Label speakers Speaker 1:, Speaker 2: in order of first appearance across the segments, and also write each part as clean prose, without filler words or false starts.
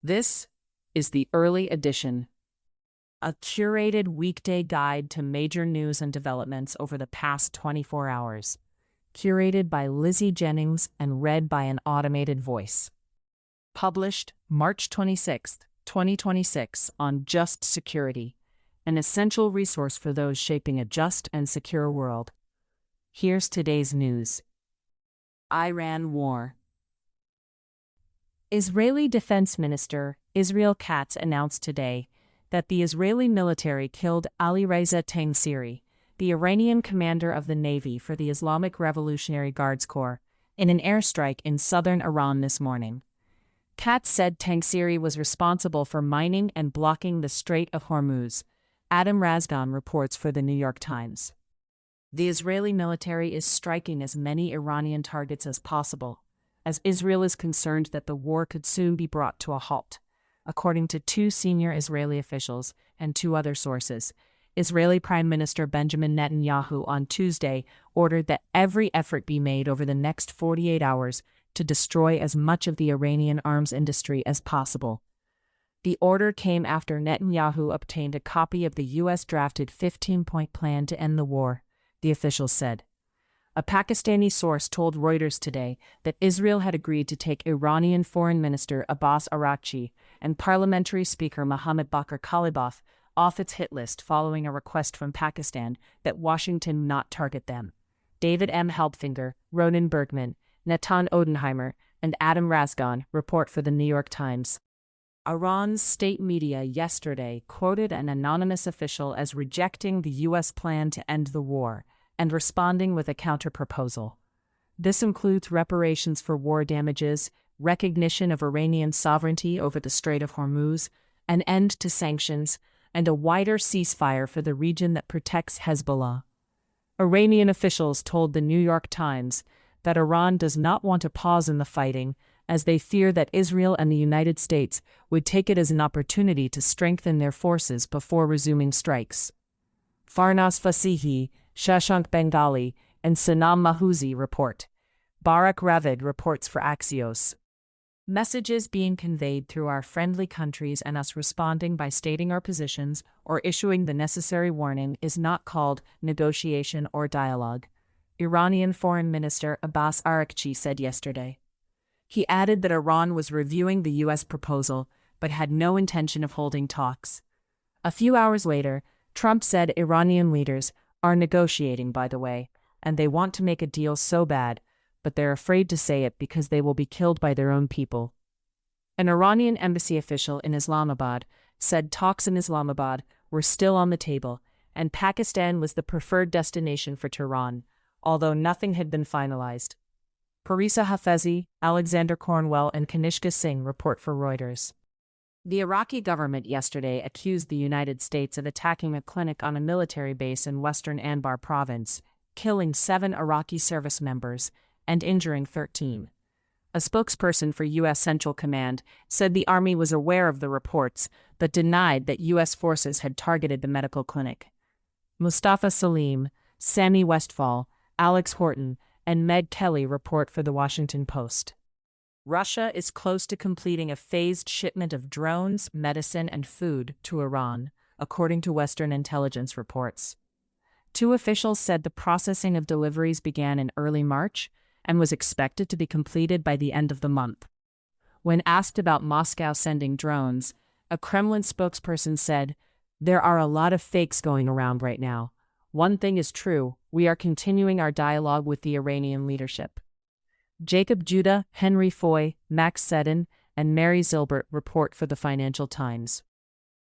Speaker 1: This is the early edition, a curated weekday guide to major news and developments over the past 24 hours, curated by Lizzie Jennings and read by an automated voice. Published March 26, 2026 on Just Security, an essential resource for those shaping a just and secure world. Here's today's news. Iran war. Israeli Defense Minister Israel Katz announced today that the Israeli military killed Ali Reza Tangsiri, the Iranian commander of the Navy for the Islamic Revolutionary Guards Corps, in an airstrike in southern Iran this morning. Katz said Tangsiri was responsible for mining and blocking the Strait of Hormuz. Adam Razgan reports for the New York Times. The Israeli military is striking as many Iranian targets as possible, as Israel is concerned that the war could soon be brought to a halt. According to two senior Israeli officials and two other sources, Israeli Prime Minister Benjamin Netanyahu on Tuesday ordered that every effort be made over the next 48 hours to destroy as much of the Iranian arms industry as possible. The order came after Netanyahu obtained a copy of the U.S. drafted 15-point plan to end the war, the officials said. A Pakistani source told Reuters today that Israel had agreed to take Iranian Foreign Minister Abbas Araghchi and Parliamentary Speaker Mohammad Bakr Kalibaf off its hit list following a request from Pakistan that Washington not target them. David M. Helpfinger, Ronan Bergman, Natan Odenheimer, and Adam Razgan report for the New York Times. Iran's state media yesterday quoted an anonymous official as rejecting the U.S. plan to end the war and responding with a counterproposal. This includes reparations for war damages, recognition of Iranian sovereignty over the Strait of Hormuz, an end to sanctions, and a wider ceasefire for the region that protects Hezbollah. Iranian officials told the New York Times that Iran does not want a pause in the fighting, as they fear that Israel and the United States would take it as an opportunity to strengthen their forces before resuming strikes. Farnas Fasihi, Shashank Bengali, and Sanam Mahouzi report. Barak Ravid reports for Axios. Messages being conveyed through our friendly countries and us responding by stating our positions or issuing the necessary warning is not called negotiation or dialogue, Iranian Foreign Minister Abbas Araghchi said yesterday. He added that Iran was reviewing the U.S. proposal but had no intention of holding talks. A few hours later, Trump said Iranian leaders are negotiating, by the way, and they want to make a deal so bad, but they're afraid to say it because they will be killed by their own people. An Iranian embassy official in Islamabad said talks in Islamabad were still on the table, and Pakistan was the preferred destination for Tehran, although nothing had been finalized. Parisa Hafezi, Alexander Cornwell, and Kanishka Singh report for Reuters. The Iraqi government yesterday accused the United States of attacking a clinic on a military base in western Anbar province, killing 7 Iraqi service members and injuring 13. A spokesperson for U.S. Central Command said the Army was aware of the reports but denied that U.S. forces had targeted the medical clinic. Mustafa Salim, Sammy Westfall, Alex Horton, and Meg Kelly report for The Washington Post. Russia is close to completing a phased shipment of drones, medicine, and food to Iran, according to Western intelligence reports. Two officials said the processing of deliveries began in early March and was expected to be completed by the end of the month. When asked about Moscow sending drones, a Kremlin spokesperson said, "There are a lot of fakes going around right now. One thing is true, we are continuing our dialogue with the Iranian leadership." Jacob Judah, Henry Foy, Max Seddon, and Mary Zilbert report for the Financial Times.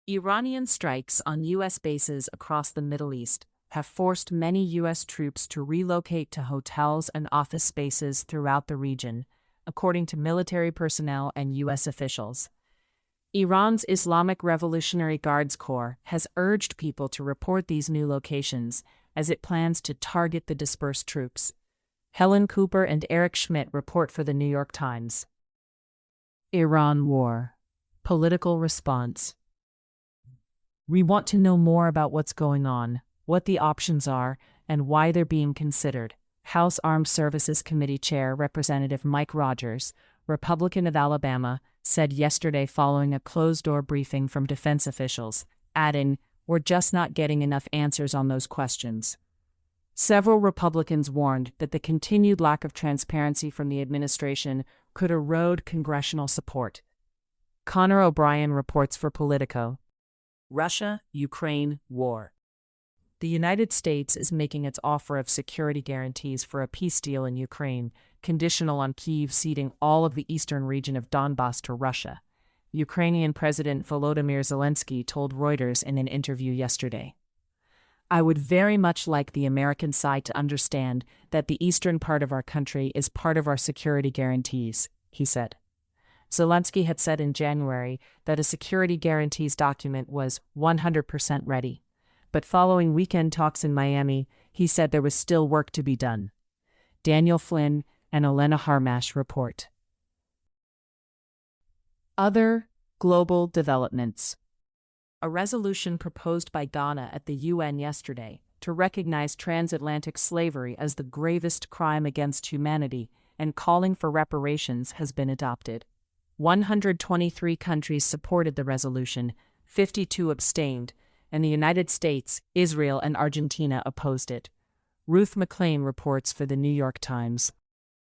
Speaker 1: Iranian strikes on U.S. bases across the Middle East have forced many U.S. troops to relocate to hotels and office spaces throughout the region, according to military personnel and U.S. officials. Iran's Islamic Revolutionary Guards Corps has urged people to report these new locations as it plans to target the dispersed troops. Helen Cooper and Eric Schmidt report for the New York Times. Iran war. Political response. We want to know more about what's going on, what the options are, and why they're being considered, House Armed Services Committee Chair Representative Mike Rogers, Republican of Alabama, said yesterday following a closed-door briefing from defense officials, adding, "We're just not getting enough answers on those questions." Several Republicans warned that the continued lack of transparency from the administration could erode congressional support. Connor O'Brien reports for Politico. Russia-Ukraine war. The United States is making its offer of security guarantees for a peace deal in Ukraine, conditional on Kyiv ceding all of the eastern region of Donbas to Russia, Ukrainian President Volodymyr Zelensky told Reuters in an interview yesterday. "I would very much like the American side to understand that the eastern part of our country is part of our security guarantees," he said. Zelensky had said in January that a security guarantees document was 100% ready. But following weekend talks in Miami, he said there was still work to be done. Daniel Flynn and Olena Harmash report. Other global developments. A resolution proposed by Ghana at the UN yesterday to recognize transatlantic slavery as the gravest crime against humanity and calling for reparations has been adopted. 123 countries supported the resolution, 52 abstained, and the United States, Israel, and Argentina opposed it. Ruth McLean reports for the New York Times.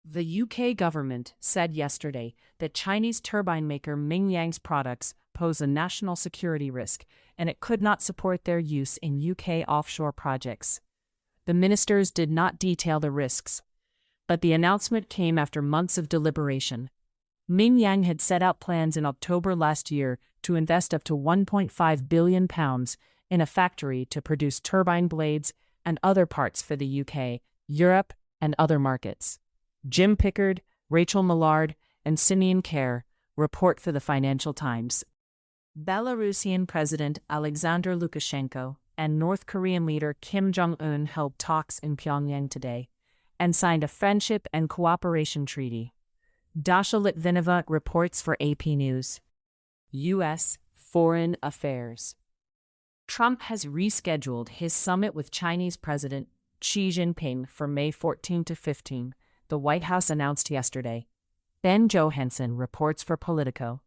Speaker 1: The UK government said yesterday that Chinese turbine maker Mingyang's products pose a national security risk, and it could not support their use in UK offshore projects. The ministers did not detail the risks, but the announcement came after months of deliberation. Mingyang had set out plans in October last year to invest up to £1.5 billion in a factory to produce turbine blades and other parts for the UK, Europe, and other markets. Jim Pickard, Rachel Millard, and Simeon Kerr report for the Financial Times. Belarusian President Alexander Lukashenko and North Korean leader Kim Jong-un held talks in Pyongyang today and signed a friendship and cooperation treaty. Dasha Litvinova reports for AP News. U.S. Foreign Affairs. Trump has rescheduled his summit with Chinese President Xi Jinping for May 14 to 15, the White House announced yesterday. Ben Johansson reports for Politico.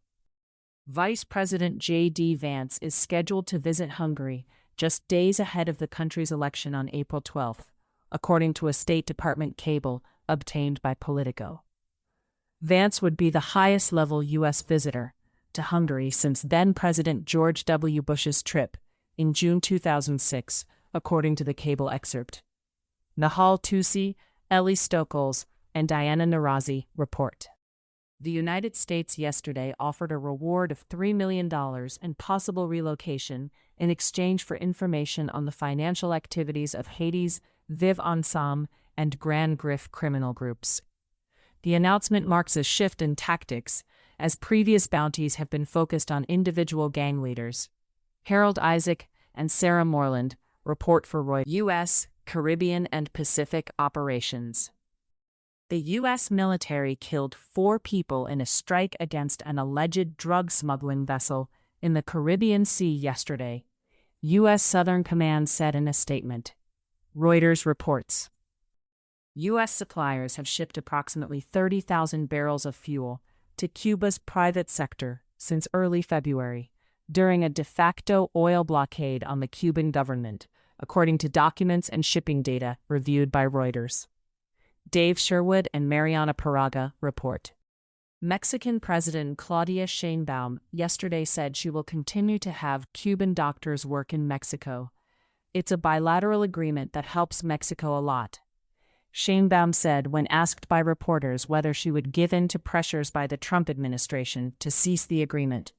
Speaker 1: Vice President J.D. Vance is scheduled to visit Hungary just days ahead of the country's election on April 12, according to a State Department cable obtained by Politico. Vance would be the highest-level U.S. visitor to Hungary since then-President George W. Bush's trip in June 2006, according to the cable excerpt. Nahal Tusi, Ellie Stokels, and Diana Narazi report. The United States yesterday offered a reward of $3 million and possible relocation in exchange for information on the financial activities of Haiti's Vive Ensemble and Grand Griffe criminal groups. The announcement marks a shift in tactics, as previous bounties have been focused on individual gang leaders. Harold Isaac and Sarah Moreland report for Reuters. U.S., Caribbean, and Pacific operations. The U.S. military killed 4 people in a strike against an alleged drug smuggling vessel in the Caribbean Sea yesterday, U.S. Southern Command said in a statement. Reuters reports. U.S. suppliers have shipped approximately 30,000 barrels of fuel to Cuba's private sector since early February, during a de facto oil blockade on the Cuban government, according to documents and shipping data reviewed by Reuters. Dave Sherwood and Mariana Paraga report. Mexican President Claudia Sheinbaum yesterday said she will continue to have Cuban doctors work in Mexico. It's a bilateral agreement that helps Mexico a lot. Sheinbaum said when asked by reporters whether she would give in to pressures by the Trump administration to cease the agreement.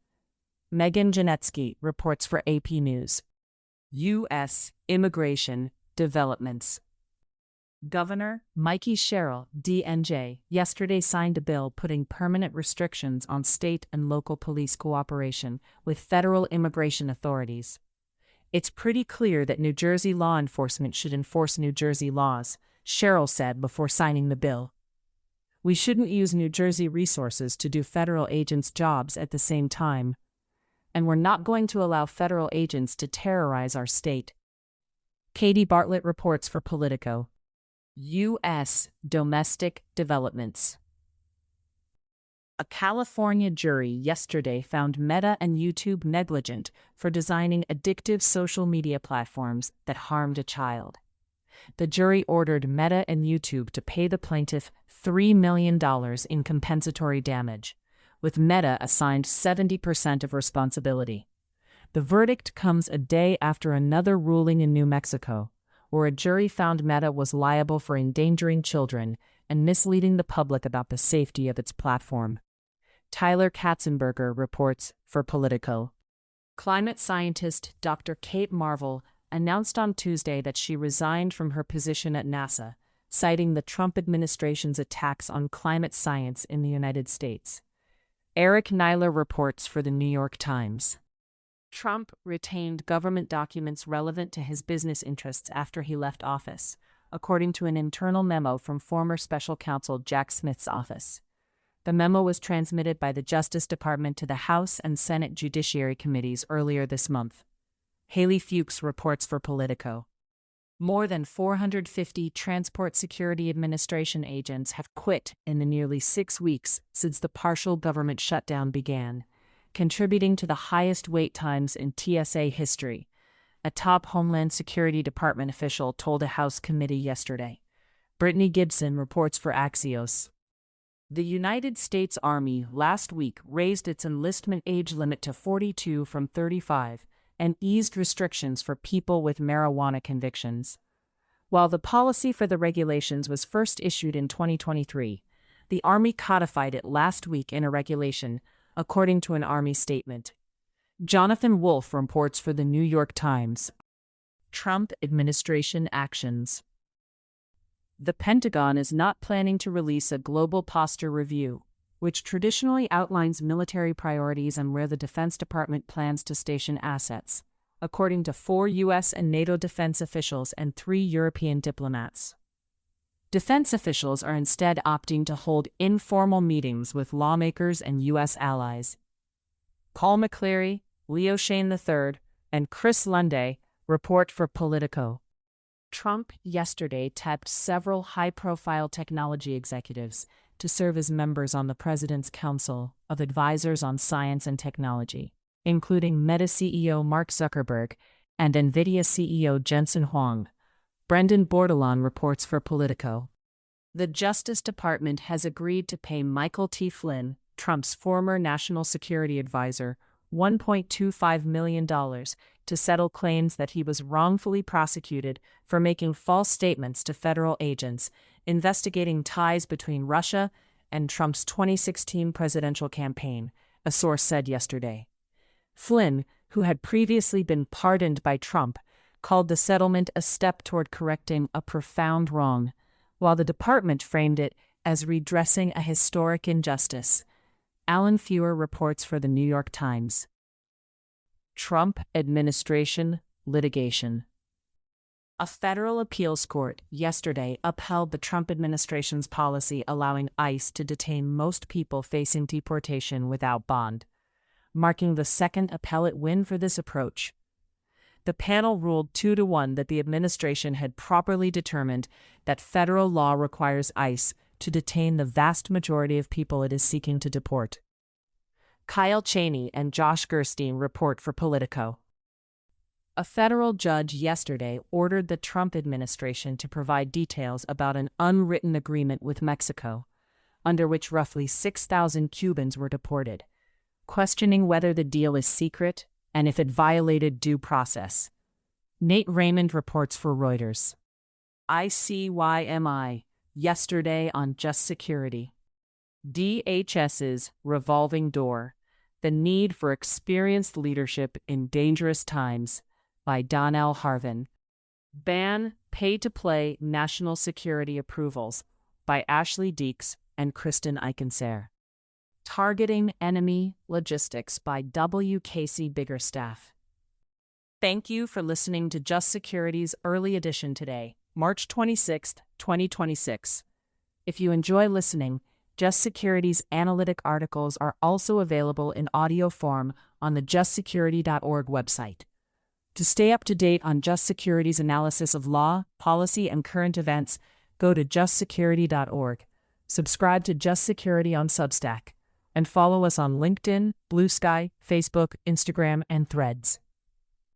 Speaker 1: Megan Janetsky reports for AP News. U.S. Immigration Developments. Governor Mikey Sherrill, DNJ, yesterday signed a bill putting permanent restrictions on state and local police cooperation with federal immigration authorities. It's pretty clear that New Jersey law enforcement should enforce New Jersey laws, Sherrill said before signing the bill. We shouldn't use New Jersey resources to do federal agents' jobs at the same time. And we're not going to allow federal agents to terrorize our state. Katie Bartlett reports for Politico. U.S. Domestic Developments. A California jury yesterday found Meta and YouTube negligent for designing addictive social media platforms that harmed a child. The jury ordered Meta and YouTube to pay the plaintiff $3 million in compensatory damage, with Meta assigned 70% of responsibility. The verdict comes a day after another ruling in New Mexico, where a jury found Meta was liable for endangering children and misleading the public about the safety of its platform. Tyler Katzenberger reports for Politico. Climate scientist Dr. Kate Marvel announced on Tuesday that she resigned from her position at NASA, citing the Trump administration's attacks on climate science in the United States. Eric Nyler reports for the New York Times. Trump retained government documents relevant to his business interests after he left office, according to an internal memo from former special counsel Jack Smith's office. The memo was transmitted by the Justice Department to the House and Senate Judiciary Committees earlier this month. Haley Fuchs reports for Politico. More than 450 Transport Security Administration agents have quit in the nearly 6 weeks since the partial government shutdown began, contributing to the highest wait times in TSA history, a top Homeland Security Department official told a House committee yesterday. Brittany Gibson reports for Axios. The United States Army last week raised its enlistment age limit to 42 from 35 and eased restrictions for people with marijuana convictions. While the policy for the regulations was first issued in 2023, the Army codified it last week in a regulation, according to an Army statement. Jonathan Wolf reports for the New York Times. Trump administration actions. The Pentagon is not planning to release a global posture review, which traditionally outlines military priorities and where the Defense Department plans to station assets, according to 4 U.S. and NATO defense officials and 3 European diplomats. Defense officials are instead opting to hold informal meetings with lawmakers and U.S. allies. Paul McCleary, Leo Shane III, and Chris Lunde report for Politico. Trump yesterday tapped several high-profile technology executives to serve as members on the President's Council of Advisors on Science and Technology, including Meta CEO Mark Zuckerberg and NVIDIA CEO Jensen Huang. Brendan Bordelon reports for Politico. The Justice Department has agreed to pay Michael T. Flynn, Trump's former national security advisor, $1.25 million to settle claims that he was wrongfully prosecuted for making false statements to federal agents investigating ties between Russia and Trump's 2016 presidential campaign, a source said yesterday. Flynn, who had previously been pardoned by Trump, called the settlement a step toward correcting a profound wrong, while the department framed it as redressing a historic injustice. Alan Feuer reports for the New York Times. Trump administration litigation. A federal appeals court yesterday upheld the Trump administration's policy allowing ICE to detain most people facing deportation without bond, marking the second appellate win for this approach. The panel ruled 2-1 that the administration had properly determined that federal law requires ICE to detain the vast majority of people it is seeking to deport. Kyle Cheney and Josh Gerstein report for Politico. A federal judge yesterday ordered the Trump administration to provide details about an unwritten agreement with Mexico, under which roughly 6,000 Cubans were deported, questioning whether the deal is secret and if it violated due process. Nate Raymond reports for Reuters. ICYMI, yesterday on Just Security. DHS's revolving door, the need for experienced leadership in dangerous times, by Donnell Harvin. Ban pay-to-play national security approvals, by Ashley Deeks and Kristen Eichensehr. Targeting Enemy Logistics by W. Casey Biggerstaff. Thank you for listening to Just Security's early edition today, March 26, 2026. If you enjoy listening, Just Security's analytic articles are also available in audio form on the justsecurity.org website. To stay up to date on Just Security's analysis of law, policy, and current events, go to justsecurity.org. Subscribe to Just Security on Substack, and follow us on LinkedIn, Blue Sky, Facebook, Instagram, and Threads.